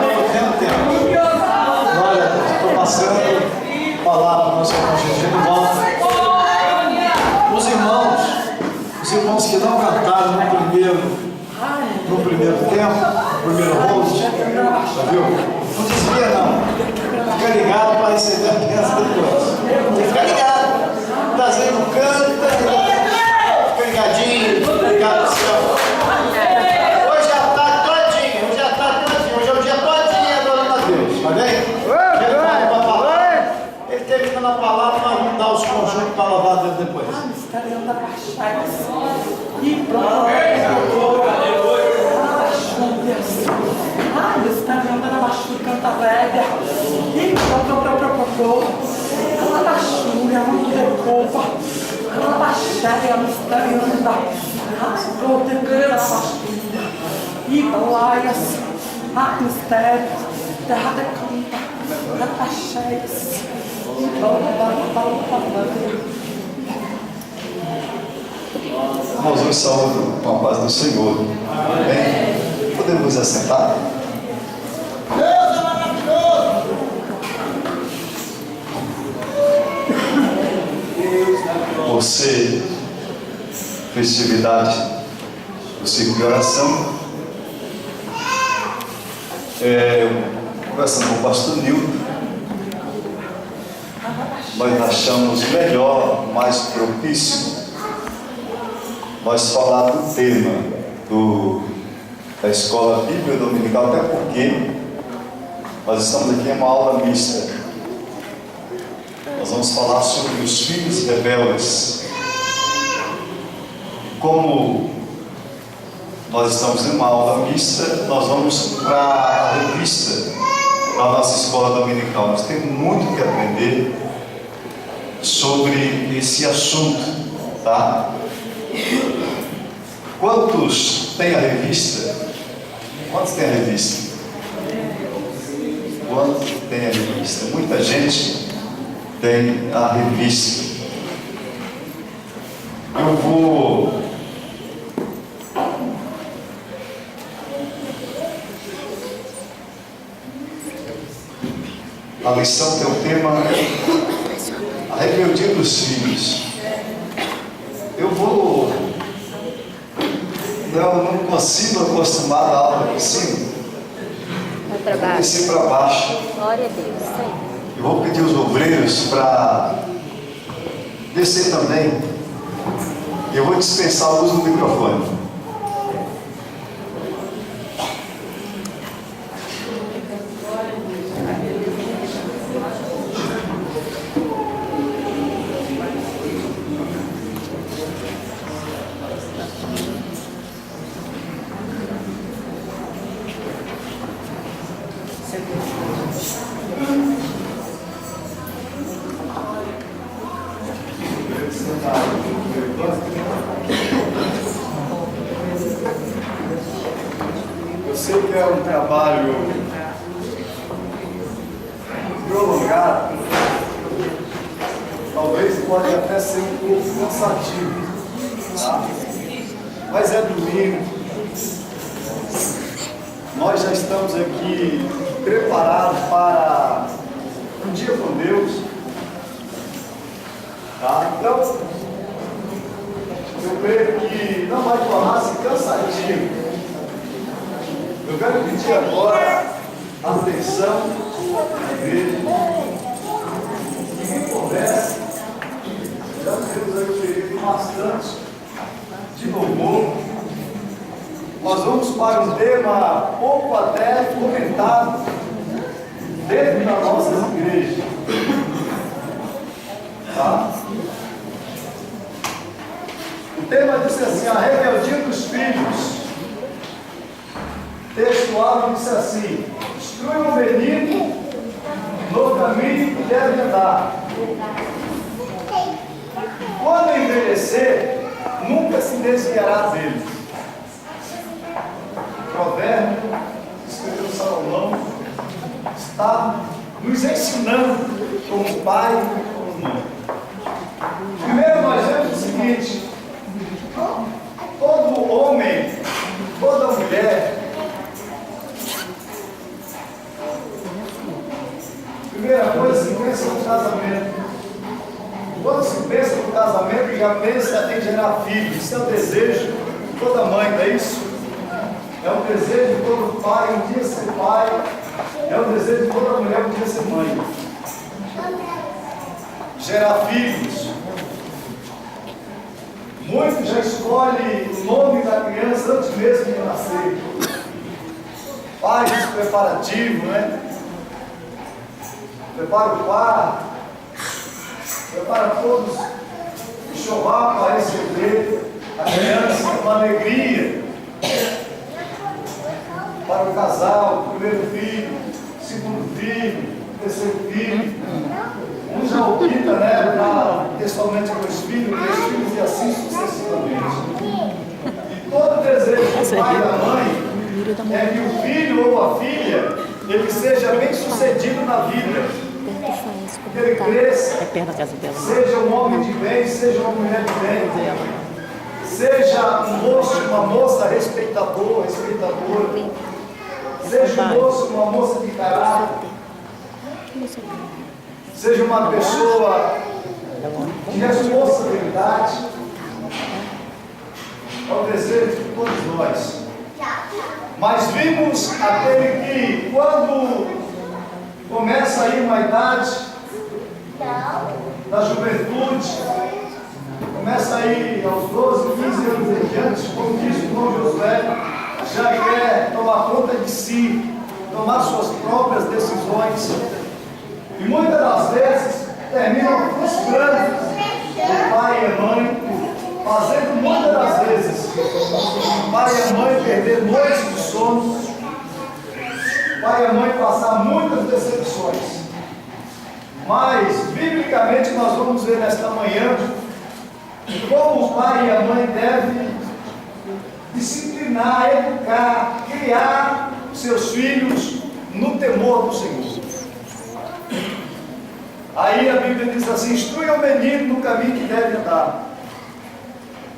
Não tempo. Olha, estou passando palavra para o nosso irmão Genivaldo. Os irmãos que não cantaram no primeiro tempo, no primeiro rolo, viu? Não desvia não. Fica ligado para receber a bênção depois. Fica ligado. Trazendo canta, fica ligadinho, ligado no céu. Hoje é a tarde todinha, hoje é o dia todinho adorando a Deus, tá bem? Ele termina na palavra, mas vamos dar os conjuntos para lavar dentro depois. E pronto. Está andando na baixura, canta velha. E pronto. Ela baixura, muito de culpa. Ela baixaria, ela está andando. Pronto, ela baixura. E balaias, mistério, terra de canta. Ela baixaria. E pronto, Irmãos, nos saúdo com a paz do Senhor. Amém? Podemos nos assentar? Deus é maravilhoso! Por ser festividade do ciclo de oração, conversando com o pastor Nilton, nós achamos melhor, mais propício, nós falar do tema da escola bíblica dominical, até porque nós estamos aqui em uma aula mista. Nós vamos falar sobre os filhos rebeldes. Como nós estamos em uma aula mista, nós vamos para a revista da nossa escola dominical. Nós temos muito que aprender sobre esse assunto, tá? Quantos têm a revista? Quantos têm a revista? Quantos têm a revista? Muita gente tem a revista. Eu vou a lição tem o tema a rebeldia dos filhos. Eu não consigo acostumar a aula por cima. Vai para baixo. Descer para baixo. Glória a Deus. Isso aí. Eu vou pedir os obreiros para descer também. Eu vou dispensar o uso do microfone. Eu sei que é um trabalho prolongado, talvez pode até ser um pouco cansativo, tá? Mas é domingo, nós já estamos aqui preparados para um dia com Deus, tá? Então, eu creio que não vai tornar-se cansativo. Eu quero pedir agora a atenção da igreja. Ninguém conversa. Já temos aí um período bastante de louvor. Nós vamos para um tema pouco até comentado dentro das nossas igrejas. Tá? O tema diz assim: a rebeldia dos filhos. Texto áureo diz assim: instrui o menino no caminho que deve andar. Quando envelhecer, nunca se desviará dele. Provérbio, escrito Salomão, está nos ensinando como pai e como mãe. Primeiro nós vemos o seguinte: todo homem, toda mulher pensa no casamento. Quando se pensa no casamento, já pensa em gerar filhos. Isso é o desejo de toda mãe, não é isso? É o desejo de todo pai, um dia ser pai. É o desejo de toda mulher, um dia ser mãe. Gerar filhos. Muitos já escolhem o nome da criança antes mesmo de nascer. Faz esse preparativo, né? Prepara o quarto, prepara todos o enxoval para receber a criança, uma alegria para o casal, o primeiro filho, o segundo filho, o terceiro filho. Um já opta, né, pessoalmente com os filhos, e assim sucessivamente. E todo desejo do pai e da mãe é que o filho ou a filha ele seja bem sucedido na vida. Que ele cresça, seja um homem de bem, seja uma mulher de bem, seja um moço, uma moça respeitadora, seja um moço, uma moça de caráter, seja uma pessoa de responsabilidade. É o desejo de todos nós. Mas vimos aquele que, quando começa aí uma idade da juventude, começa aí aos 12, 15 anos em diante, como diz o irmão Josué, já quer tomar conta de si, tomar suas próprias decisões. E muitas das vezes terminam frustrando o pai e a mãe, fazendo muitas das vezes o pai e a mãe perder noites de sono, o pai e a mãe passar muitas decepções. Mas, biblicamente, nós vamos ver nesta manhã como o pai e a mãe devem disciplinar, educar, criar seus filhos no temor do Senhor. Aí a Bíblia diz assim: instrui o menino no caminho que deve andar.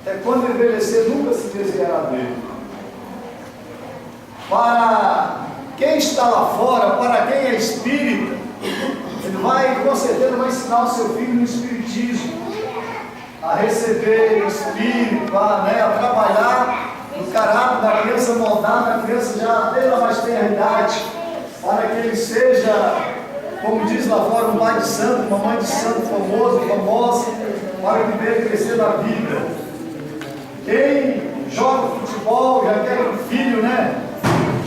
Até quando envelhecer, nunca se desviará dele. Para quem está lá fora, para quem é espírita, ele vai, com certeza, vai ensinar o seu filho no espiritismo, a receber o espírito, a trabalhar no caráter da criança, moldar a criança já desde a mais tenra idade, para que ele seja, como diz lá fora, um pai de santo, uma mãe de santo famoso, famosa, para que venha crescer na vida. Quem joga futebol, já quer um filho, né?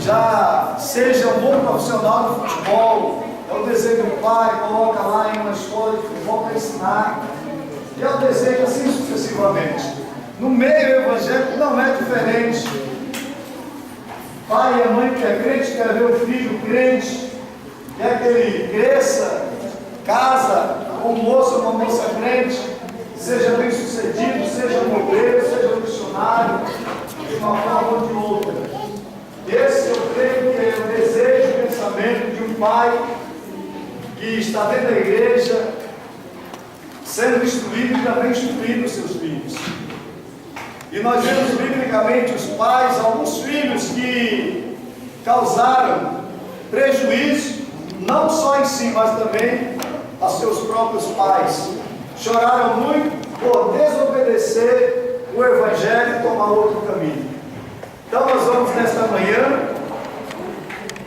Já seja um bom profissional do futebol. É o desejo do pai, coloca lá em uma escola de futebol para ensinar. E é o desejo assim sucessivamente. No meio evangélico não é diferente. Pai e a mãe que é crente quer ver o filho crente, quer que ele cresça, casa com um moço ou uma moça crente, seja bem sucedido, seja modelo, seja missionário, de uma forma ou de outra. Esse eu creio que é o desejo, o pensamento de um pai que está dentro da igreja, sendo instruído e também instruindo os seus filhos. E nós vemos biblicamente os pais, alguns filhos que causaram prejuízo, não só em si, mas também a seus próprios pais. Choraram muito por desobedecer o Evangelho e tomar outro caminho. Então nós vamos nesta manhã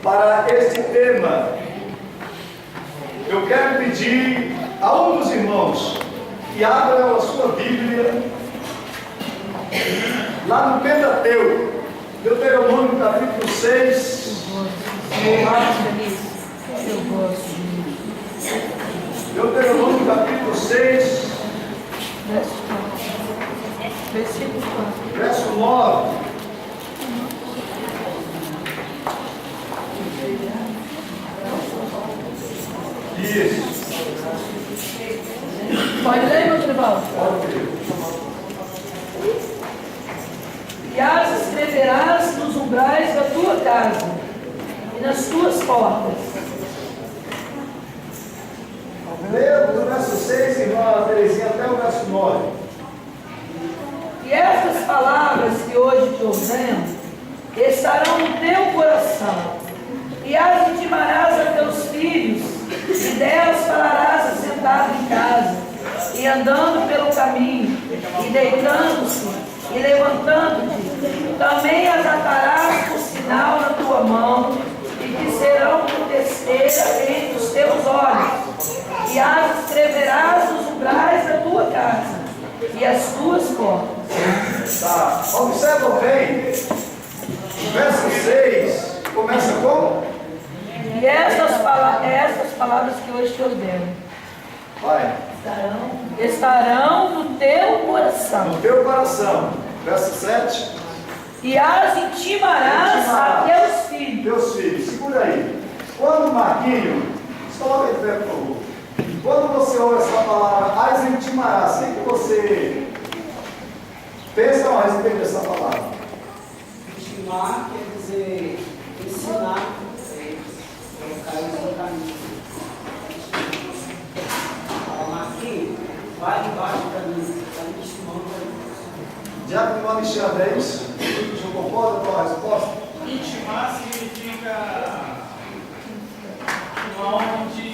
para este tema. Eu quero pedir a um dos irmãos que abra a sua Bíblia lá no Pentateuco, Deuteronômio capítulo 6. Deuteronômio capítulo 6, verso 9. Isso. Pode ler, meu tribal? E as escreverás nos umbrais da tua casa e nas tuas portas. Leia do verso 6, irmã Terezinha, até o verso 9. E estas palavras que hoje te ordeno estarão no teu coração, e as intimarás a teus filhos, e delas falarás andando pelo caminho, e deitando-se, e levantando-te, também as atarás por sinal na tua mão, e que serão por testeira entre os teus olhos, e as escreverás nos umbrais da tua casa, e as tuas portas. Tá, observa bem, verso 6, começa como? E estas palavras que hoje te ordeno Vai, estarão no teu coração, no teu coração, verso 7, e as intimarás a teus filhos. teus filhos, segura aí. Quando Marquinho, coloca de pé, por favor. Quando você ouve essa palavra, as intimarás, o que você pensa a respeito dessa palavra? Intimar quer dizer ensinar eles, colocar eles no caminho. Marquinhos, vai embaixo para mim, está me estimando para mim. Diácono Alexandre, é isso? O senhor concorda com a resposta? Intimar significa uma ordem de.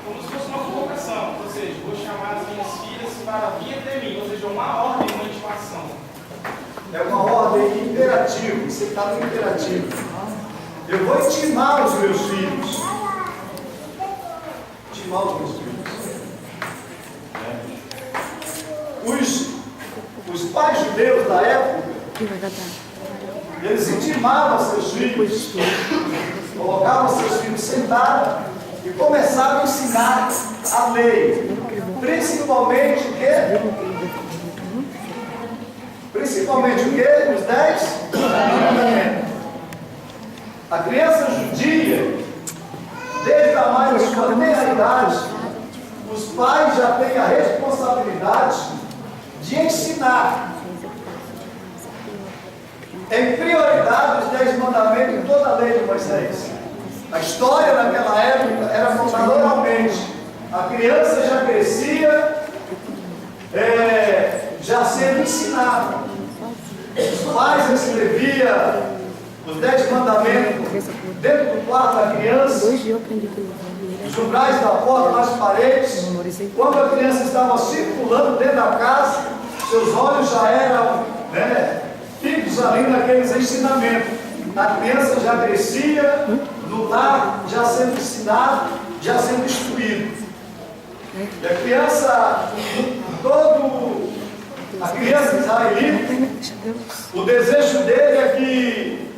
Como se fosse uma convocação, ou seja, vou chamar as minhas filhas para vir até mim, ou seja, uma ordem, uma intimação. É uma ordem imperativa, você está no imperativo. Eu vou intimar os meus filhos. Intimar os meus filhos. Os pais judeus da época, eles intimavam seus filhos, colocavam seus filhos sentados e começavam a ensinar a lei, principalmente o quê? Principalmente o quê? Os 10 mandamentos. A criança judia, desde a mais sua tenra idade, os pais já têm a responsabilidade de ensinar em prioridade os 10 mandamentos em toda a lei de Moisés. A história naquela época era contada oralmente. A criança já crescia, já sendo ensinada. Os pais escreviam os 10 mandamentos dentro do quarto da criança, os umbrais da porta, nas paredes. Quando a criança estava circulando dentro da casa, seus olhos já eram fixos ali naqueles ensinamentos. A criança já crescia no lar, já sendo ensinado, já sendo instruído. E a criança, a criança israelita, o desejo dele é que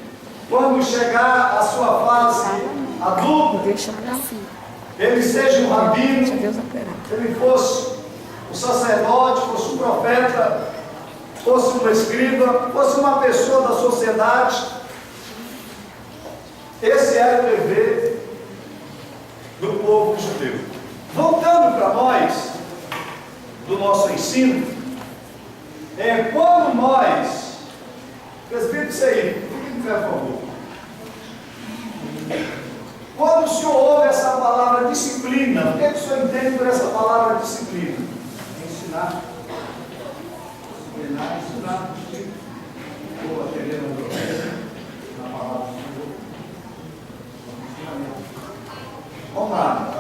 quando chegar a sua fase adulta, ele seja um rabino, ele fosse um sacerdote, fosse um profeta, fosse um escriba, fosse uma pessoa da sociedade. Esse era o dever do povo judeu. Voltando para nós, do nosso ensino, quando nós, presbítero, isso aí, fique de pé, por favor. Quando o senhor ouve essa palavra disciplina, o que o senhor entende por essa palavra disciplina? Ensinar. Ensinar. Vou atender na palavra do senhor. Vamos lá.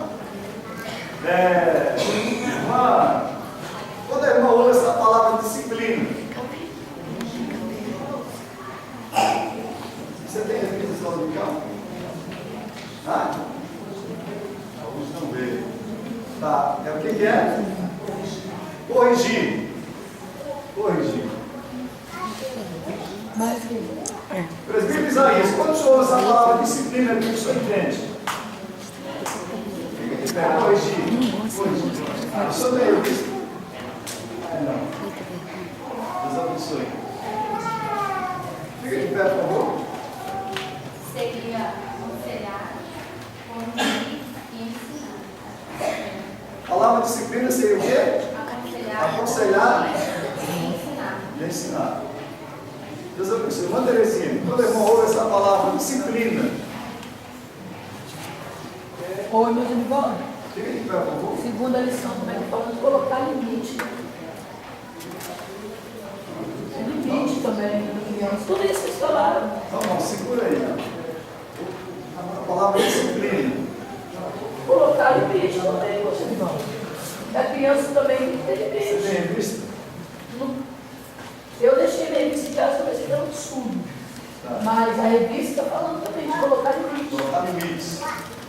Quando a irmã ouve essa palavra disciplina, você tem repetição do campo? Alguns não veem. Tá, o que é? Corrigir. Corrigir. Presbítero Isaías, quando o senhor usa essa palavra disciplina, o que o senhor entende? Fica de pé, corrigir. Corrigir. O senhor tem isso? Não. Deus abençoe. Fica de pé, por favor. Seria aconselhar, conduzir e ensinar. A palavra disciplina seria o quê? Aconselhar e ensinar. Deus abençoe. Irmã Terezinha, quando a irmã ouve essa palavra disciplina, Oi, meus irmãos. fica de pé, por favor. Segunda lição, como é que falando? Colocar limite. Limite também, criança. Tudo isso que falaram. Não, segura aí. A palavra disciplina. Colocar limite também, meus irmãos. criança também tem que ter Você limite. tem revista? Eu deixei minha revista em casa para ver se era um absurdo. Mas a revista está falando também de colocar limite. Colocar limites.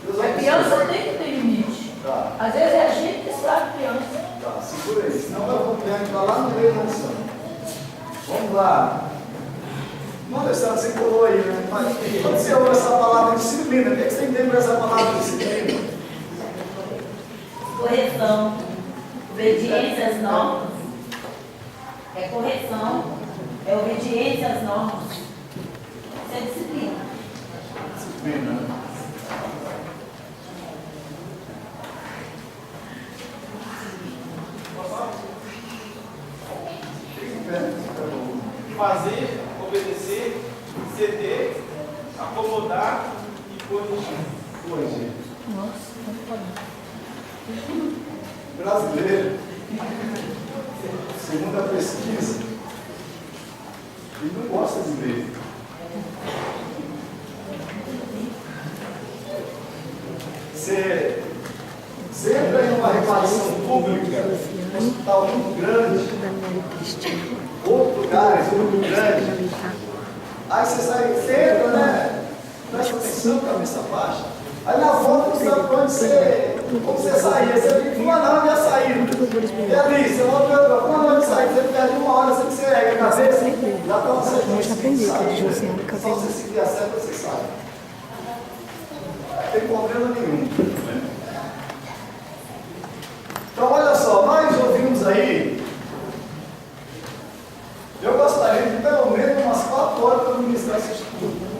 Deus A abençoe. criança tem que ter limite. Tá, Às vezes é a gente que estraga a criança. tá, segura aí, senão eu vou entrar lá no meio da lição. Vamos lá. Não, Alessandro, você colou aí, né? Mas quando você ouve essa palavra disciplina, o que você entende por essa palavra disciplina? Correção, obediência às normas, é correção, é obediência às normas, isso é disciplina. Disciplina, né? Fazer, obedecer, ceder, acomodar e corrigir. Hoje. Brasileiro, segundo a pesquisa, ele não gosta de ler. Você entra em uma repartição pública, um hospital muito grande, outro lugar muito grande, aí você sai, você entra, né? Presta atenção, cabeça baixa. Aí na volta você sabe como você saía. Você fica uma hora de saída. E ali, você volta uma hora de saída. Você perde uma hora, você ergue a cabeça. Já para você sair. Só você seguir a seta, você sai. Não tem problema nenhum. Então, olha só, nós ouvimos aí. Eu gostaria de pelo menos umas 4 horas para ministrar esse estudo.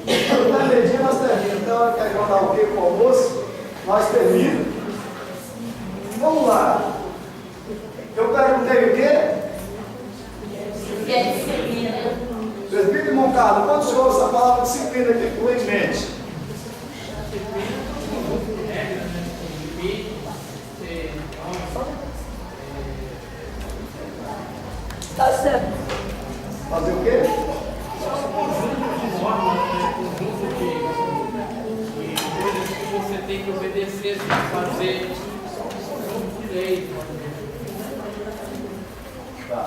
Na medinha nós terminamos, então eu quero mandar o quê com o almoço? Nós terminamos. Vamos lá. Eu perguntei o quê? E é disciplina. Presbítero Moncada, quando o senhor usa a palavra disciplina aqui fluentemente? Está certo. Fazer o quê? Você tem que obedecer, tem que fazer direito. Tá.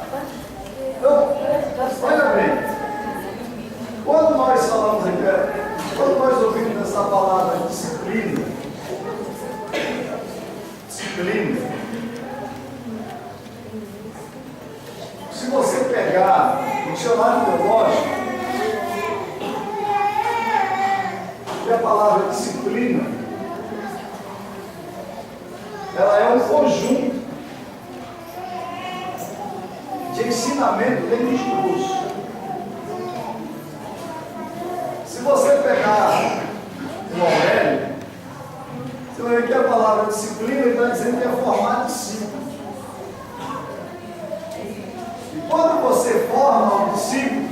Então, olha bem. Quando nós falamos aqui, quando nós ouvimos essa palavra disciplina, se você pegar o dicionário teológico, e a palavra disciplina, ela é um conjunto de ensinamento religioso. Se você pegar o Aurélio, você vai ver que a palavra disciplina está dizendo que é formar discípulo. E quando você forma um discípulo,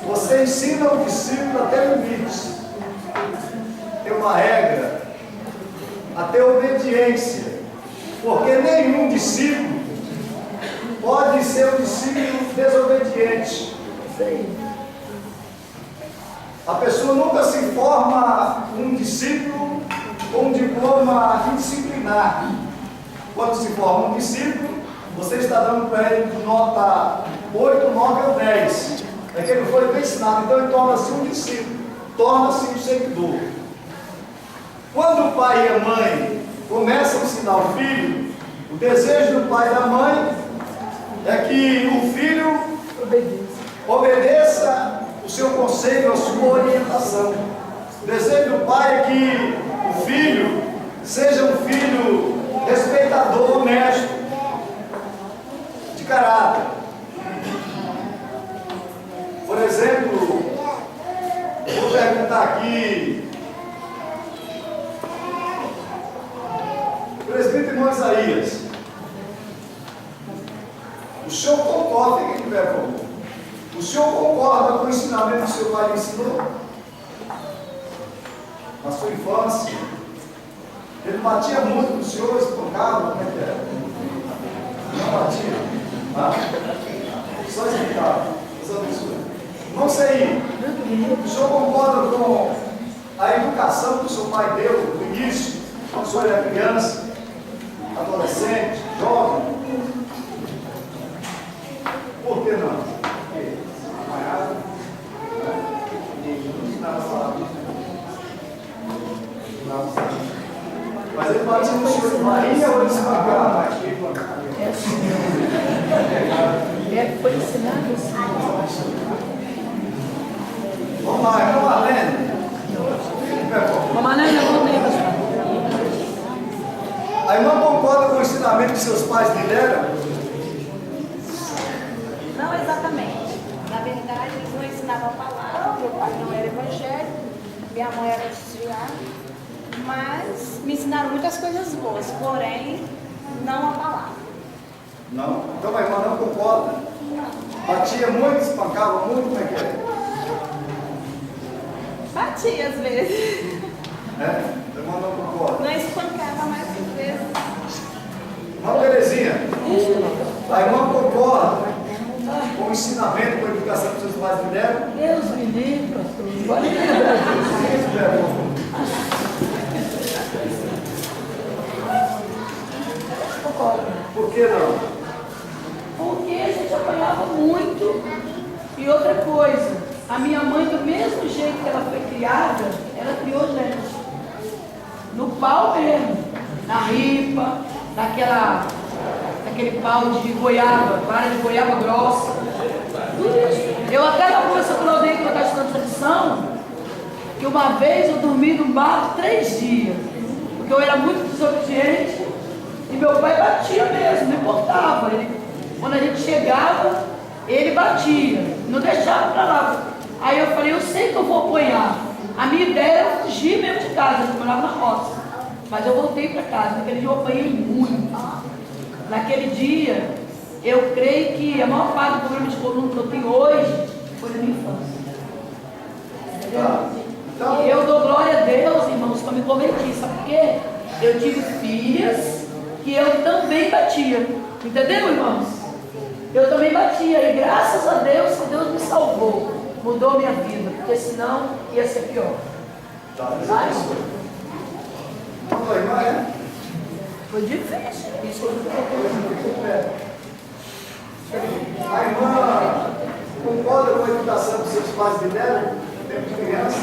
você ensina o discípulo a ter limites, ter uma regra, a ter obediência, porque nenhum discípulo pode ser um discípulo desobediente. A pessoa nunca se forma um discípulo com um diploma indisciplinar. Quando se forma um discípulo, você está dando para ele nota 8, 9 ou 10. É que ele foi bem ensinado, então ele torna-se um discípulo, torna-se um seguidor. Quando o pai e a mãe começam a ensinar o filho, o desejo do pai e da mãe é que o filho obedeça o seu conselho, a sua orientação. O desejo do pai é que o filho seja um filho respeitador, honesto, de caráter. Por exemplo, vou perguntar aqui, presbítero irmão Isaías, o senhor concorda, quem tiver favor? O senhor concorda com o ensinamento que o seu pai lhe ensinou? Na sua infância? Ele batia muito no senhor, espancava, como é que era? Não batia? Ah? Só explicava. Não sei. O senhor concorda com a educação que o seu pai deu no início, quando o senhor era criança? adolescente, jovem. Por que não? Porque apanhado, e ensinava a palavra. Mas ele batia no chão de Maria ou ele se pagava? É assim. É, foi ensinado assim. Vamos lá, irmão Marlene. Mamãe, não voltei, pastor. A irmã concorda com o ensinamento que seus pais lhe deram? Não exatamente. Na verdade, eles não ensinavam a palavra, meu pai não era evangélico, minha mãe era desviada, mas me ensinaram muitas coisas boas, porém, não a palavra. Não. Então a irmã não concorda? Batia muito, espancava muito, como é que é? Batia às vezes. É? A irmã não concorda. Não espancava, mas às vezes. Irmã Terezinha, a irmã concorda com o ensinamento, com a educação que seus pais lhe deram? Deus me livre, pastor. Olha Por que não? Porque a gente apanhava muito. E outra coisa, a minha mãe, do mesmo jeito que ela foi criada, ela criou gente. No pau mesmo, na ripa, naquele pau de goiaba, vara de goiaba grossa. Tudo isso. Eu até na professora Claudinha, que eu estava estudando tradição, que uma vez eu dormi no mato 3 dias, porque eu era muito desobediente e meu pai batia mesmo, não importava. Quando a gente chegava, ele batia, não deixava para lá. Aí eu falei, eu sei que eu vou apanhar. A minha ideia era fugir mesmo de casa, eu morava na roça. Mas eu voltei para casa, naquele dia eu apanhei muito. Naquele dia, eu creio que a maior parte do problema de coluna que eu tenho hoje foi na minha infância. Entendeu? E eu dou glória a Deus, irmãos, que eu me converti. Sabe por quê? Eu tive filhas que eu também batia. Entendeu, irmãos? Eu também batia. E graças a Deus que Deus me salvou. Mudou minha vida. Porque senão ia ser pior. Sabe? Foi difícil. Isso A irmã concorda com a educação que seus pais lhe deram? Tempo de criança?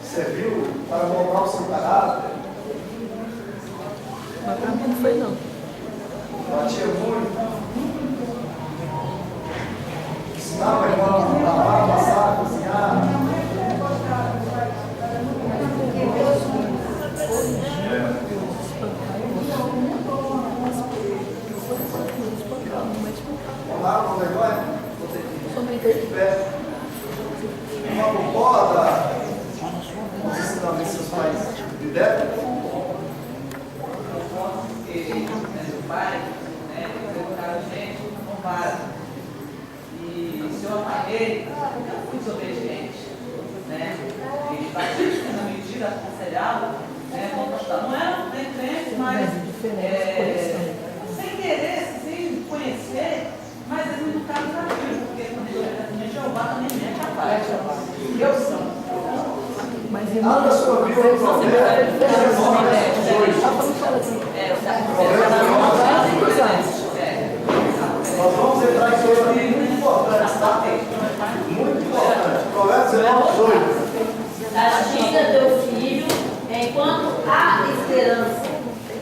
Serviu para moldar o seu caráter? Mas para mim não foi não. Batia muito? Ensinava a irmã a lavar, passar, cozinhar? Vamos lá, vamos agora? Uma concorda com os ensinamentos que seus pais lhe deram? Porque meu pai, educaram a gente com vara. E se eu apaguei, porque eu fui desobediente. E batia na medida aconselhada, não era nem crente, mas sem querer, sem conhecer, mas eles me educaram naquilo, porque quando ele era também, Jeová também me é capaz. Eu sou. Mas irmão, a sua vida é um problema. Nós vamos entrar em coisa muito importante, tá? Muito importante. Provérbios 19:8. Castiga teu filho enquanto há esperança,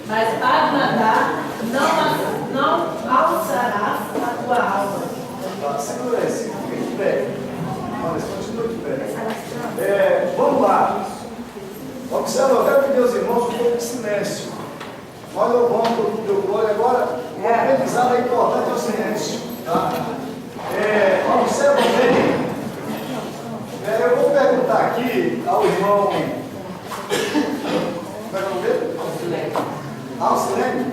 mas para matar não alçarás a tua alma. Segura aí, fica de pé. Olha, continua de pé. Vamos lá. Observa, eu quero pedir aos irmãos um pouco de silêncio. Nós louvamos todo mundo deu glória. Agora, o aprendizado é importante, é o silêncio. Tá? Observa bem. Eu vou perguntar aqui ao irmão. Como é que é o nome dele? Alcilene.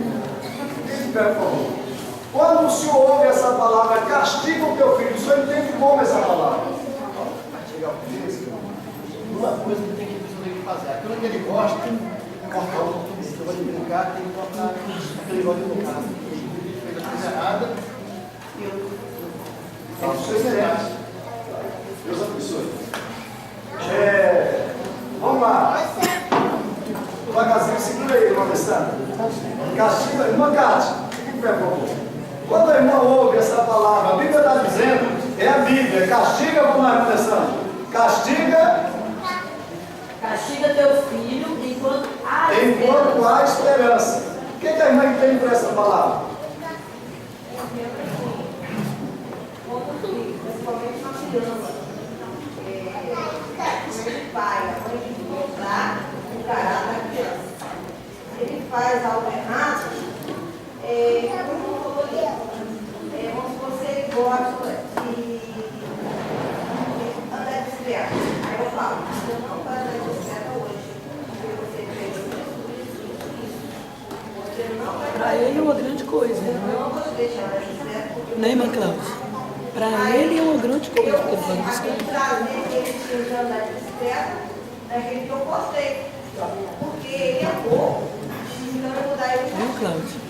Fique de pé, por favor. Quando o senhor ouve essa palavra, castiga o teu filho, o senhor entende como essa palavra? Uma coisa que tem que fazer, aquilo que ele gosta, cortar o que vai brincar, tem que cortar aquele gosta de brincar. Ele fez a coisa errada e eu faço excelente. Deus abençoe. Vamos lá. Alessandra? Castiga, irmã Cátia, por favor. Quando a irmã ouve essa palavra, a Bíblia está dizendo, é a Bíblia, castiga, vamos lá, irmã Alessandra. Castiga teu filho enquanto há esperança. O que a irmã entende por essa palavra? Principalmente uma criança. Ele pai, a mãe de mostrar o caráter da criança. Ele faz algo errado, como falou ali, você gosta de andar de bicicleta. Aí eu falo, você não vai andar de bicicleta hoje, porque você fez isso. Você não vai. Para ele é uma grande coisa. Não vou deixar andar de bicicleta. Né, irmã Cláudia? Para ele é uma grande coisa. Eu consegui trazer ele de andar de bicicleta daquele que eu postei. Porque ele é pouco. Então eu vou dar ele. Viu, Cláudia?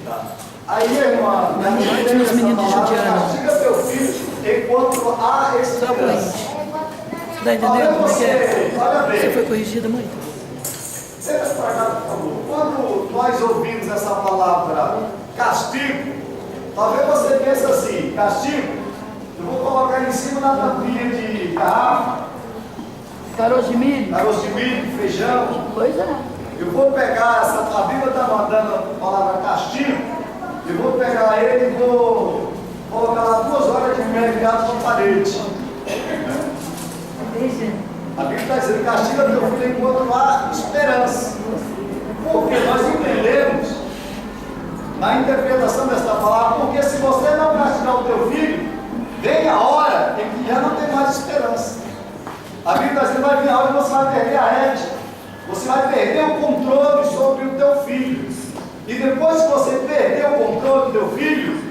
Aí, irmã, os meninos de Judiana. castiga teu filho enquanto há Só para esperança. Você está entendendo como é que é? Olha bem. Você foi corrigida muito? Senta para cá, por favor. Quando nós ouvimos essa palavra castigo, talvez você pense assim, castigo, eu vou colocar em cima da tampinha de garrafa, Caroço de milho, feijão. Pois é. Eu vou pegar a Bíblia está mandando a palavra castigo, eu vou pegar ele e vou colocar lá 2 horas de mel ligado na parede. A Bíblia está dizendo, castiga teu filho enquanto há esperança. Porque nós entendemos, na interpretação desta palavra, porque se você não castigar o teu filho, vem a hora em que já não tem mais esperança. A Bíblia está dizendo, vai vir a hora que você vai perder a rédea. Você vai perder o controle sobre o teu filho. E depois que você perder o controle do teu filho,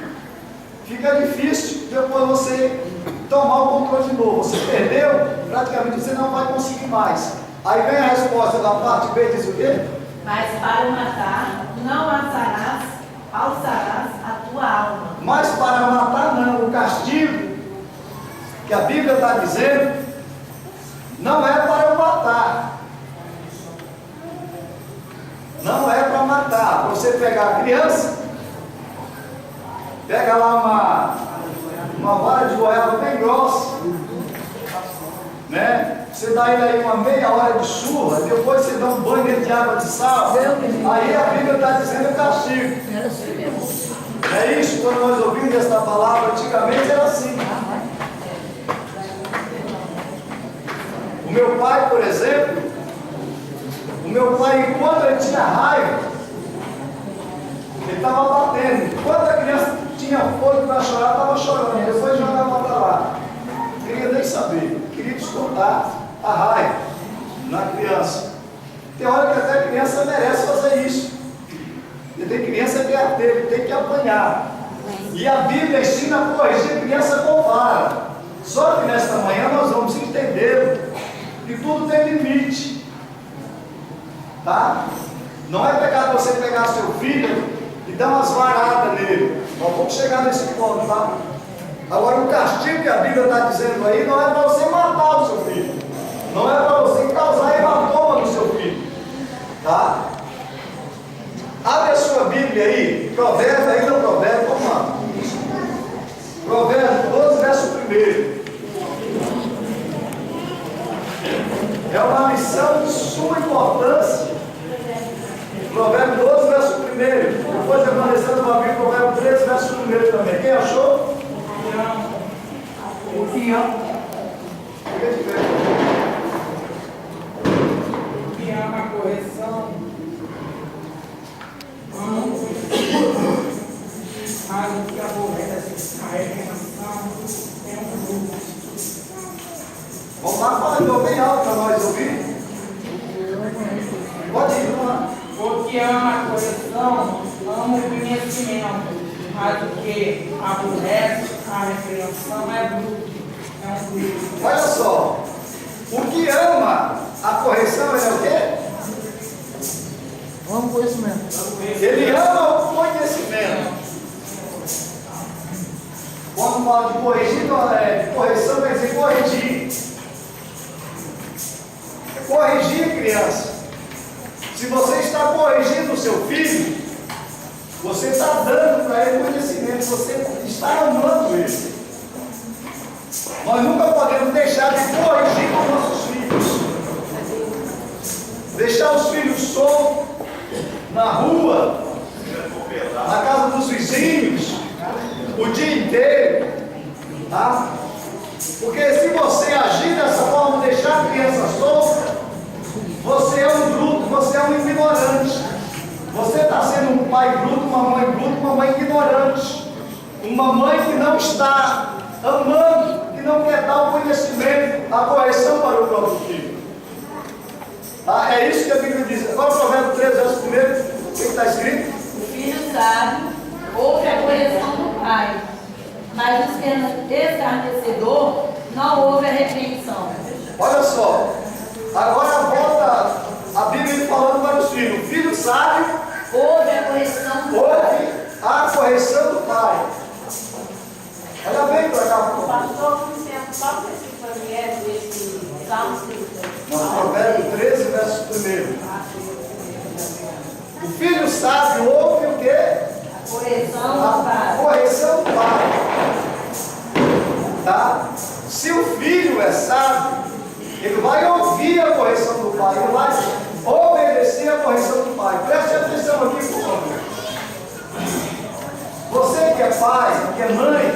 fica difícil depois você tomar o controle de novo. Você perdeu, praticamente você não vai conseguir mais. Aí vem a resposta da parte B, diz o quê? Mas para matar, não alçarás a tua alma. Mas para matar não, o castigo que a Bíblia está dizendo não é para eu matar. Não é para matar. Para você pegar a criança, pega lá uma vara de goiaba bem grossa, né? Você dá ele aí uma meia hora de surra, depois você dá um banho dentro de água de sal. Aí a Bíblia está dizendo castigo. É isso, quando nós ouvimos essa palavra, antigamente era assim. O meu pai, por exemplo, enquanto ele tinha raiva, ele estava batendo. Enquanto a criança tinha fôlego para chorar, estava chorando. Depois jogava para lá. Não queria nem saber. Queria descontar a raiva na criança. Tem hora que até a criança merece fazer isso. E tem criança que é arteiro, tem que apanhar. E a Bíblia ensina a corrigir a criança com vara. Só que nesta manhã nós vamos entender que tudo tem limite. Tá? Não é pecado você pegar seu filho e dar umas varadas nele. Nós vamos chegar nesse ponto, tá? Agora o castigo que a Bíblia está dizendo aí não é para você matar o seu filho. Não é para você causar hematoma no seu filho. Tá? Abre a sua Bíblia aí, Provérbios, ainda Provérbios, vamos lá. Provérbios 12, verso 1. É uma lição de suma importância. Provérbios 12, verso 1. Depois permanecendo no Bíblia, Provérbios 13, verso 1 também. Quem achou? O que ama? O que ama a correção, mas o que aborrece a repreensão é um grupo. Vamos lá, fala de novo bem alto para nós ouvir. Pode ir, vamos lá. O que ama a correção, ama o conhecimento, mas o que aborrece a repreensão é bruto. É um grupo. Olha só, o que ama a correção, ele é o quê? Ama o conhecimento. Ele ama o conhecimento. Quando fala de corrigir, correção quer dizer corrigir. Corrigir a criança. Se Se você está corrigindo o seu filho, você está dando para ele conhecimento, você está amando ele. Nós nunca podemos deixar de corrigir os nossos filhos. Deixar os filhos soltos na rua, na casa dos vizinhos, o dia inteiro, tá? Porque se você agir dessa forma, deixar a criança solta, você é um bruto, você é um ignorante. Você está sendo um pai bruto, uma mãe ignorante. Uma mãe que não está amando, que não quer dar o conhecimento, a correção para o próprio filho. Tá? É isso que a Bíblia diz. Agora o Provérbio 13, verso 1, o que está escrito? O filho sábio ouve a correção do pai, mas o escarnecedor não ouve a repreensão. Olha só, agora volta a Bíblia falando para os filhos. O filho sábio ouve a correção do pai. Ouve a correção do pai. Olha bem para cá. Pastor, por exemplo, qual versículo é desse Salmo 30? Provérbio 13, verso 1. O filho sábio ouve o quê? A correção do pai. A correção do pai. Tá? Se o filho é sábio, ele vai ouvir a correção do pai, ele vai obedecer a correção do pai. Preste atenção aqui, por favor. Você que é pai, que é mãe,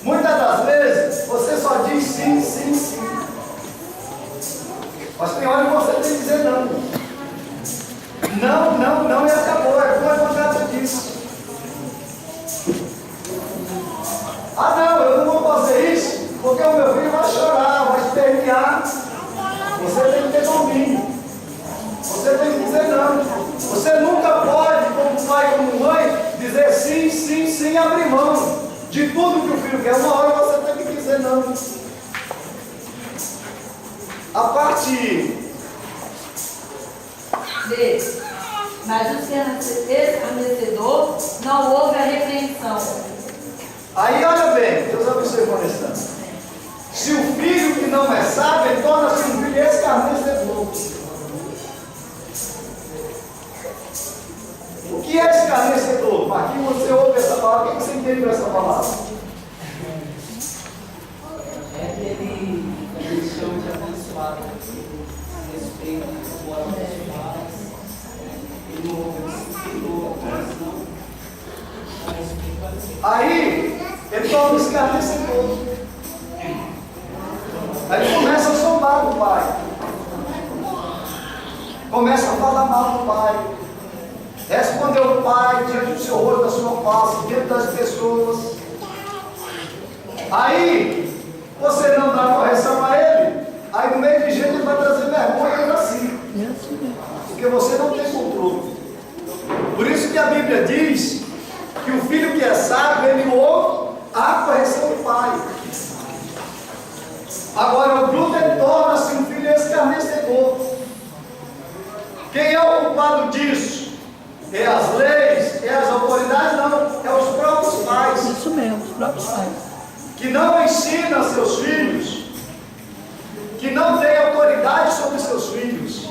muitas das vezes você só diz sim, sim, sim. Mas tem hora que você tem que dizer não. Não, não, não, e acabou. É por conta disso. Ah, não, eu não vou fazer isso, porque o meu filho vai chorar, vai espernear. Você tem que ter domínio. Você tem que dizer não. Você nunca pode, como pai, como mãe, dizer sim, sim, sim, abrir mão de tudo que o filho quer. Uma hora você tem que dizer não. A parte D. Mas o escarnecedor não ouve a repreensão. Aí olha bem, Deus abençoe o restante. Se o filho que não é sábio, ele torna-se um filho escarnecedor. O que é escarnecedor? Aqui você ouve essa palavra, o que você entende com essa palavra? É aquele que eles chamam de abençoado, respeito, boa abençoadas, ele não ouve o coração. Aí, ele torna escarnecedor. Aí ele começa a zombar do pai. Começa a falar mal do pai. Responder o pai diante do seu rosto, da sua face, diante das pessoas. Aí, você não dá correção a ele. Aí no meio de gente ele vai trazer vergonha para si. Porque você não tem controle. Por isso que a Bíblia diz que o filho que é sábio, ele ouve a correção do pai. Agora o bruto, ele torna-se um filho escarnecedor. Quem é o culpado disso? É as leis? É as autoridades? Não, é os próprios pais. Isso mesmo, os próprios pais. Que não ensinam seus filhos, que não têm autoridade sobre seus filhos.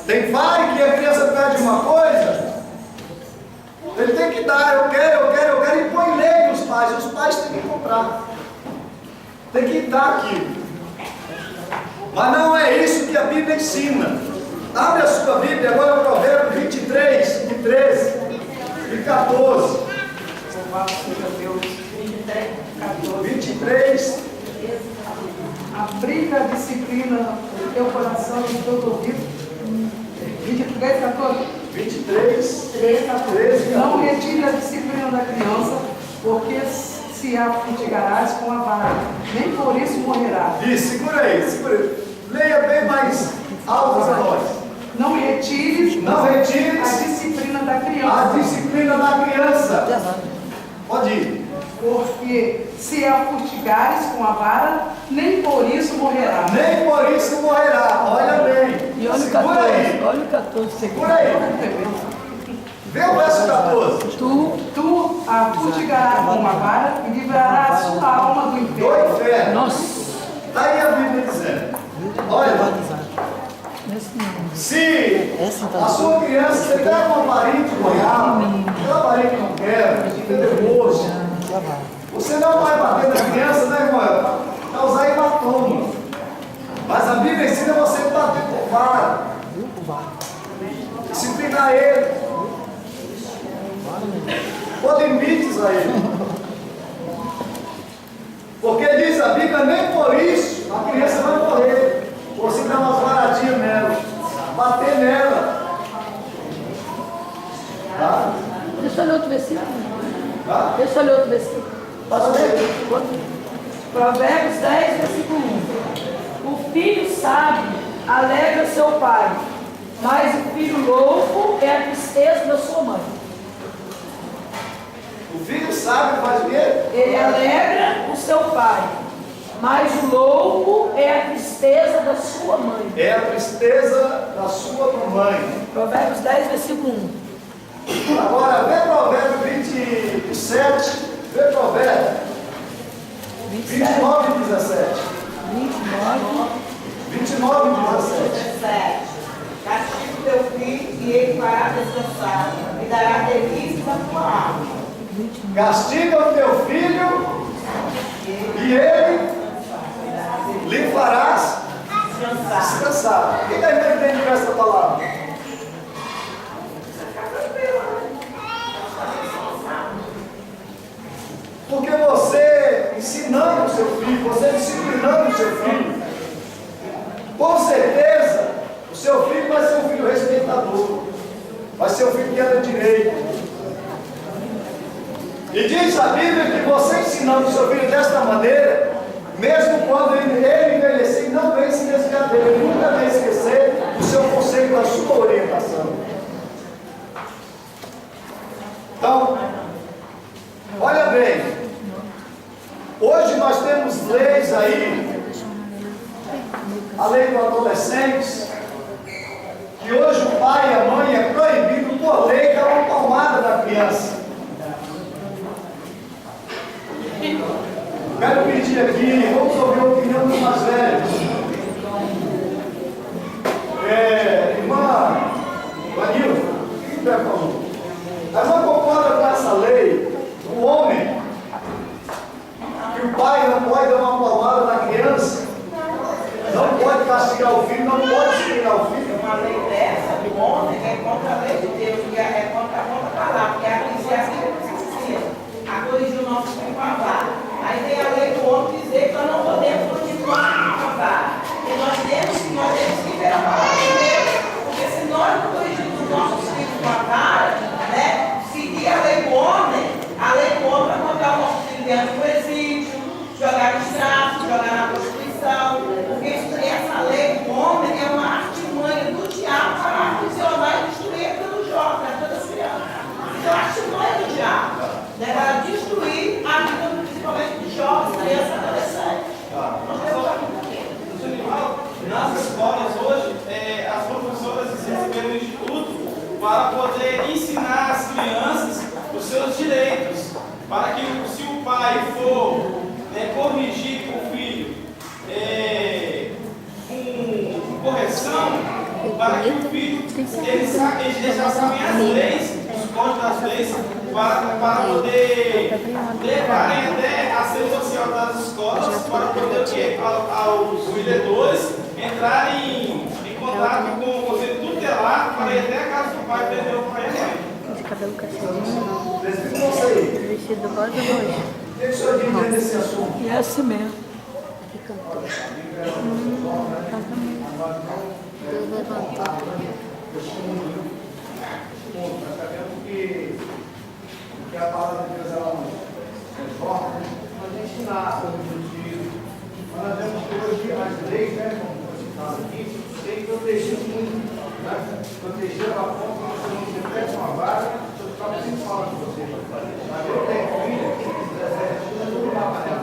Tem pai que a criança pede uma coisa, ele tem que dar, eu quero, e põe lei nos pais, os pais têm que comprar, tem que dar aquilo. Mas não é isso que a Bíblia ensina. Abre a sua Bíblia agora, Provérbio 23, de 13 e 14. 23. Aplica a disciplina no teu coração e no teu ouvido. 23, 14. 23, 13, 14. Não retire a disciplina da criança, porque se a fatigarás com a vara, nem por isso morrerá. Isso, segura aí. Leia bem mais alto para nós. Não retire a disciplina da criança. A disciplina da criança. Pode ir. Porque se a fatigares com a vara, nem por isso morrerá. Nem por isso morrerá. Olha bem. E olha o 14. Segura aí. Olha o 14. Segura aí. Vê o verso 14. Tu a fatigarás com a vara e livrarás a sua alma do inferno. Do inferno. Nossa. Está aí a Bíblia dizendo. Olha. Se a sua criança, você pega uma varinha de goiaba, aquela varinha que não quebra, que é nervoso, você não vai bater na criança, né, irmão? Causar hematoma. Mas a Bíblia ensina você a bater por vara. Disciplinar ele. Pôr limites a ele. Porque diz a Bíblia, nem por isso a criança vai morrer. Você dá umas varadinhas nela. Bater nela. Tá? Deixa eu ler outro versículo. Tá? Deixa eu ler outro versículo. Posso ler? Provérbios 10, versículo 1. O filho sábio alegra seu pai, mas o filho louco é a tristeza da sua mãe. O filho sábio faz o quê? Ele alegra o seu pai, mas o louco é a tristeza da sua mãe. É a tristeza da sua mãe. Provérbios 10, versículo 1. Agora, vê Provérbio 27, vê Provérbio 29 e 17. 29 e 17. Castiga o teu filho e ele fará descansar, e dará delícias à tua alma. Castiga o teu filho e ele lhe farás descansar. Quem está entendendo com essa palavra? Porque você ensinando o seu filho, você disciplinando o seu filho, com certeza o seu filho vai ser um filho respeitador, vai ser um filho que anda direito. E diz a Bíblia que você ensinando o seu filho desta maneira, mesmo quando ele envelhecer, não vem se desviar dele, ele nunca vai esquecer o seu conselho, da sua orientação. Então, olha bem, hoje nós temos leis aí, a lei do adolescente, que hoje o pai e a mãe é proibido por lei dar uma palmada na criança. Quero pedir aqui, vamos ouvir a opinião dos mais velhos. Irmã Vanilda, o que você falou? A irmã concorda com essa lei, o homem, que o pai não pode dar uma palmada na criança, não pode castigar o filho, não pode disciplinar o filho. Uma lei dessa, do homem, é contra a lei de Deus, que é contra a palavra, porque a Eclesiastes precisa a corrigir o nosso filho com a vara. Aí tem a lei do homem dizer que nós não podemos continuar com a vara. E nós temos que ver a palavra de Deus, porque se nós não corrigirmos os nossos filhos com a vara, né, seguir a lei do homem vai mandar o nosso filho dentro do presídio, jogar no tráfico, jogar na prostituição, porque essa lei do homem é uma artimanha do diabo para aprisionar e destruir todos os jovens, todas as crianças. Então, a artimanha do diabo, né, para destruir a vida, principalmente dos jovens, crianças e adolescentes. Nós temos aqui. Nas escolas hoje, as professoras receberam o instituto para poder ensinar as crianças os seus direitos, para que se o pai for corrigir o filho com correção, para que o filho ele já sabe as leis, os códigos das leis, para poder levarem até a sede social das escolas, para poder o quê? Aos vendedores entrarem em contato com o conselho tutelar para ir até a casa do pai prender o pai e a mãe. Cabelo cacheadinho, Vestido rosa hoje. O que o senhor diz desse assunto? E é assim mesmo. Aqui cantou. Deus levantou. Nós sabemos que a palavra de Deus é forte, nós ensinar sobre o juízo. Nós temos que hoje as leis, né, como foi citado aqui, tem que proteger muito, né? Proteger a ponto que você não se pega uma vara, seu próprio se fala com você. Mas eu tenho filha que tem 17 anos, eu vou lá para ela,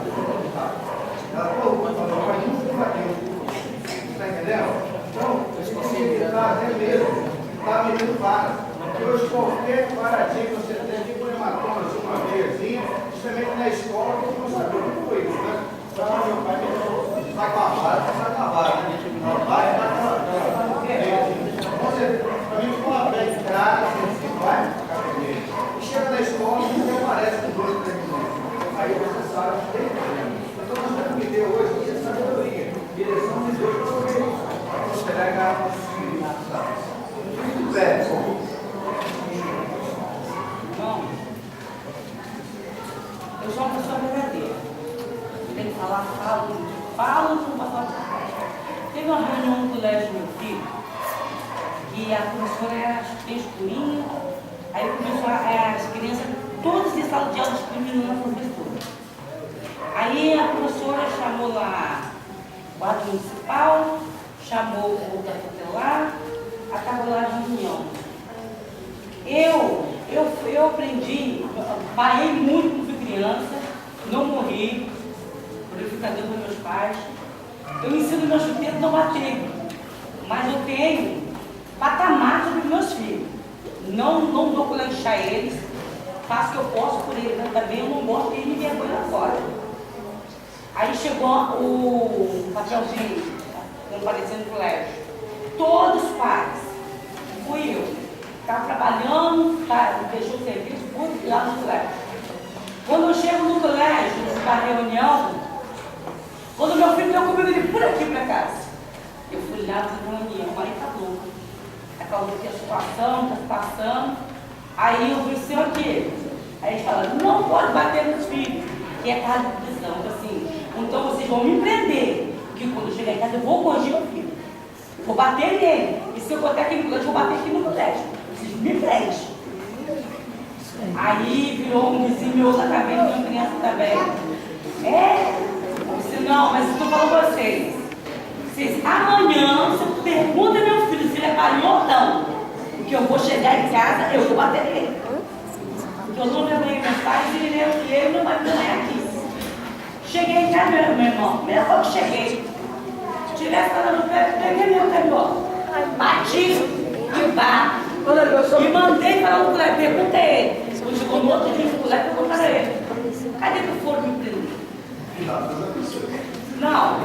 ela falou, mas nunca vai ter. Está entendendo? Então, eu esqueci de estar até mesmo, está metendo vara. Porque hoje qualquer paradinha que você tem, tipo um hematoma, uma veiazinha, justamente na escola, eu não sabia o que foi isso, né? Então, meu pai vai com a vara, vai com a vara, né? Vai com a vara. Eu sou uma pessoa verdadeira. Eu tenho que falar, falo, não posso falar. Teve uma reunião no colégio do meu filho, que a professora era bem escurinha, aí começou as crianças, todas em sala de aula discriminando a professora. Aí a professora chamou lá o guarda municipal, chamou o da tutelar, acabou lá a reunião. Eu aprendi, parei muito quando fui criança, não morri, por eu ficar dando para meus pais. Eu ensino meus filhos a não bater, mas eu tenho patamar sobre meus filhos. Não dou para lanchar eles, faço o que eu posso por eles, mas também eu não gosto de ir me vergonha lá fora. Aí chegou o papelzinho, comparecendo no colégio. Todos os pais, fui eu. Estava trabalhando, deixou o serviço, fui lá no colégio. Quando eu chego no colégio, para a reunião, quando meu filho veio comigo, ele por aqui para casa. Eu fui lá na reunião, o marido está louco. É causa que a situação está se passando. Aí eu vi isso aqui. Aí eles falaram, não pode bater nos filhos, que é casa de prisão. Assim, então vocês vão me prender, que quando eu chegar em casa eu vou corrigir meu filho. Eu vou bater nele. E se eu botar aqui no colégio, eu vou bater aqui no colégio. Vocês me prendem. Aí virou um vizinho meu na cabeça de uma criança também. Eu disse, não, mas eu estou falando para vocês. Vocês amanhã, você pergunta ao meu filho se ele é carinho ou não. Porque eu vou chegar em casa, eu vou bater nele. Porque eu não lembrei meus pais e ele não vai ganhar aqui. Cheguei em casa, meu irmão. Primeira vez que cheguei. Tirei a cara no pé, peguei meu carioca. Bati e bato. E mandei para o colégio, perguntei ele. Quando chegou no outro dia no colégio, eu perguntei a ele. Cadê que foram me prender? Não.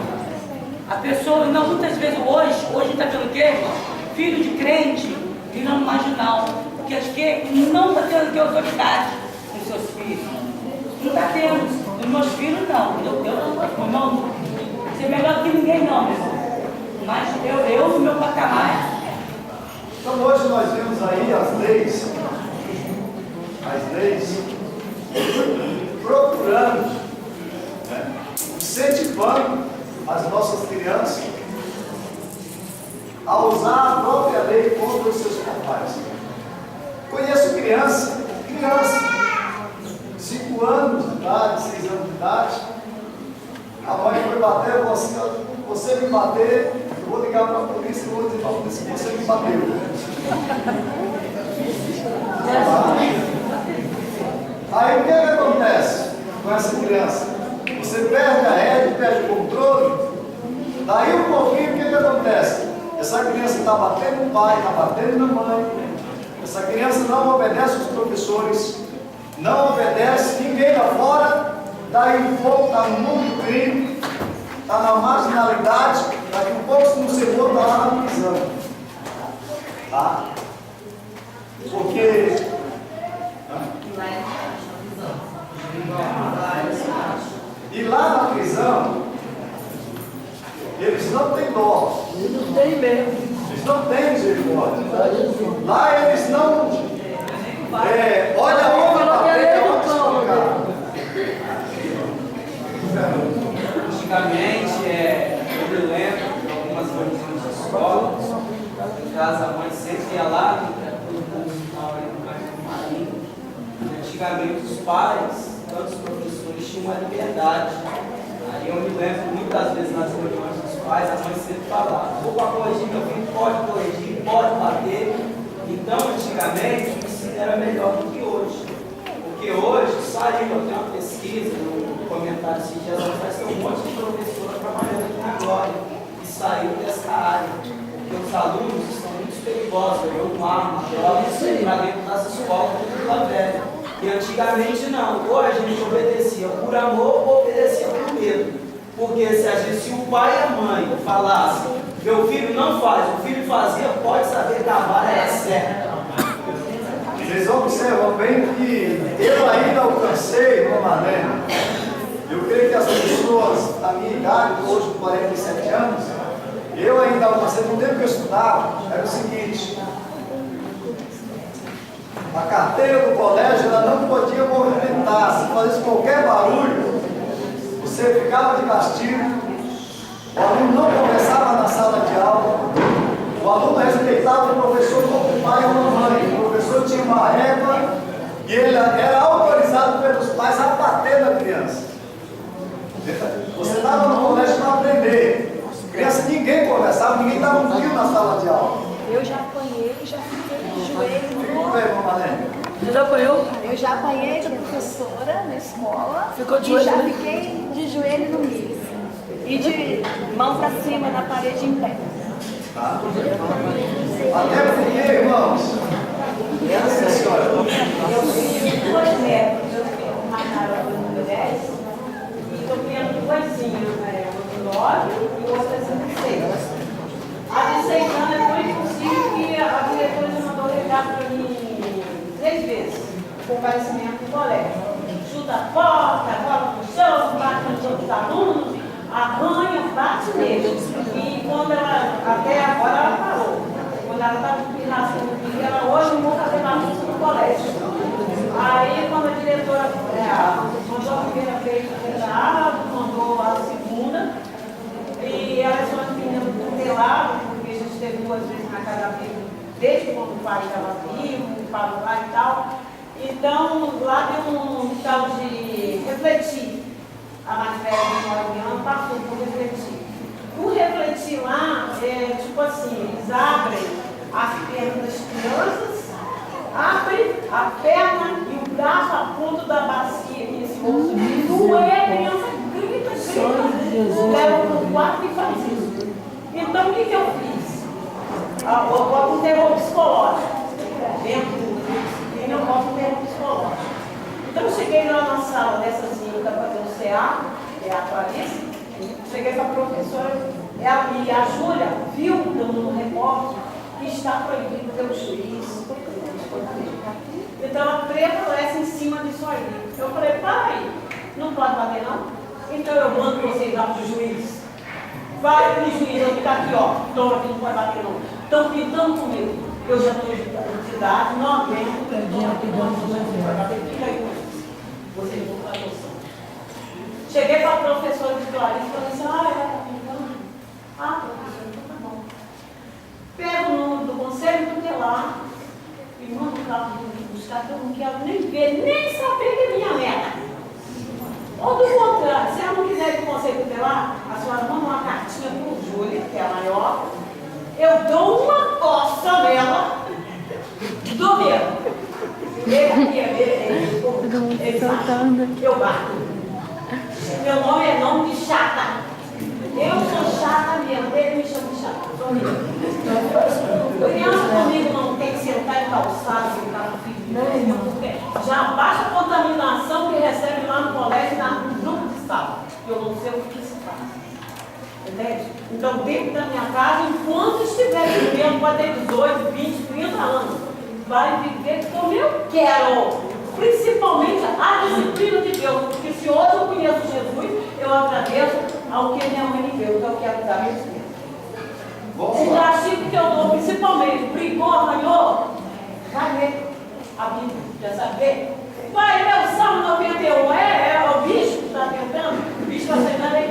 A pessoa, não, muitas vezes hoje está vendo o quê, irmão? Filho de crente, virando marginal. Porque acho que não está tendo que autoridade com seus filhos. Não está tendo. Os meus filhos não. Eu não ser melhor que ninguém não, meu irmão. Mas eu no meu patamar. Então hoje nós vemos aí as leis procurando, né, incentivando as nossas crianças a usar a própria lei contra os seus pais. Conheço criança, 5 anos de idade, 6 anos de idade, a mãe foi bater, falou assim, você me bater, eu vou ligar para a polícia e vou dizer para a polícia que você me bateu. Aí o que acontece com essa criança? Você perde a rédea, perde o controle. Daí um pouquinho, o que acontece? Essa criança está batendo no pai, está batendo na mãe. Essa criança não obedece os professores, não obedece ninguém lá fora. Daí um pouco está no mundo do crime, está na marginalidade. Daqui um pouco, se não se for, está lá na prisão. Tá? Porque e lá na prisão eles não têm dó. Eles não têm mesmo. Eles não têm misericórdia. Lá eles não. Olha onde está bem, onde colocar. Antigamente, eu lembro de algumas reuniões de escola, em casa a mãe sempre ia lá, antigamente os pais, tanto os professores, tinham uma liberdade. Aí eu me lembro muitas vezes nas reuniões dos pais, a mãe sempre falava, vou para corrigir meu filho, pode corrigir, pode bater. Então, antigamente, o ensino era melhor do que hoje. Porque hoje saiu, eu tenho uma pesquisa, no comentário esses dias atrás, tem um monte de professora trabalhando aqui na Glória, que saiu dessa área. Porque os alunos estão muito perigosos, eu com arma, drogas, para dentro das escolas do Vila Velha. E antigamente não, ou a gente obedecia por amor ou obedecia por medo. Porque se o pai e a mãe falassem, meu filho não faz, o filho fazia, pode saber que a vara era certa. Vocês observam bem que eu ainda alcancei uma maneira. Eu creio que as pessoas da minha idade, hoje com 47 anos, eu ainda alcancei, no tempo que eu estudava, era o seguinte. A carteira do colégio ela não podia movimentar. Se fizesse qualquer barulho, você ficava de castigo. O aluno não conversava na sala de aula. O aluno respeitava o professor como o pai ou a mamãe. O professor tinha uma régua e ele era autorizado pelos pais a bater na criança. Você estava no colégio para aprender. Criança, ninguém conversava, ninguém dava um fio na sala de aula. Eu já apanhei, já fiquei de joelho no Ficou bem, mamãe? Você já apanhou? Eu já apanhei de professora na escola. Ficou de e já joelho? fiquei de joelho no milho. E de mão pra cima na parede em pé. Tá? Até porque, irmãos, essa senhora. Eu fiz 2 metros, eu fiz uma cara no 10 e estou criando duasinhas, né? Uma de 9 e outra de 6. A de 6 anos é tão impossível que a diretora já mandou recado para mim 3 vezes, comparecimento do colégio. Chuta a porta, bola no chão, bate nos outros alunos, arranha, bate neles. E quando ela, até agora ela parou. Quando ela estava nascendo, ela hoje não vou fazer bagunça no colégio. Aí quando a diretora mandou a primeira vez mandou a segunda, e elas são as meninas tuteladas, porque a gente teve 2 vezes na casa viva, desde quando o pai estava vivo, o pai lá e tal. Então lá deu um tal de refletir. A mais velha de 9 anos passou por refletir. O refletir lá é tipo assim, eles abrem as pernas das crianças, abrem a perna e o braço a ponto da bacia, esse osso de doer, a criança grita, leva para o quarto e faz isso. Então o que eu fiz? Eu boto um terror psicológico. Dentro do disciplina eu boto um terror psicológico. Então eu cheguei lá na sala dessa senhora para fazer o CA, que é a Clarice, cheguei para a professora e a Júlia viu no repórter que está proibido pelo juiz. Então ela prevalece em cima disso aí. Eu falei, pai, não pode bater não? Então eu mando vocês lá para o juiz. Vai para o juiz, eu ficar aqui, ó, toma que não pode bater não. Estão pintando comigo. Eu já estou de idade, não aguento, fica aí com isso. Vocês vão para adoção. Cheguei para a professora de Clarice e falei assim, ela está pintando? Professora, então tá bom. Pego o número do conselho tutelar e mando o carro buscar, que eu não quero nem ver, nem saber que é minha neta. Ou do contrário, se ela não quiser ir do conselho tutelar, a senhora manda uma cartinha para o Júlia, que é a maior, eu dou uma coça nela, do mesmo. Ele sabe, eu bato. Meu nome é nome de chata. Eu sou chata mesmo, ele me chama de chata. Criança comigo não tem que sentar em calçado, sentar no filho, porque já baixa a contaminação que recebe lá no colégio, no grupo de sala. Eu não sei o que se faz. Entende? Então, dentro da minha casa, enquanto estiver vivendo, pode ter 18, 20, 30 anos, vai viver como eu quero. Principalmente a disciplina de Deus. Porque se hoje eu conheço Jesus, eu agradeço ao que minha mãe me deu, que eu quero dar meus filhos. O castigo que eu dou, principalmente, brigou, arranhou, vai ler a Bíblia, quer saber? Vai ler o Salmo 91, é o bicho que está tentando, o bicho está sentando aí.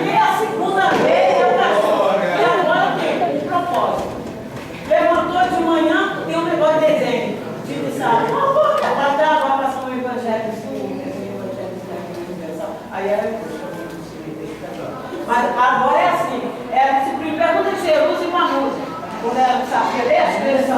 E a segunda vez é o cachorro. E agora tem um propósito. Levantou de manhã, tem um negócio de desenho. Tipo, sabe? Vai dar agora para São Evangelho. Aí era. Mas agora é assim. É a disciplina, pergunta de Jesus e uma música. Quando ela sabia ler, as crianças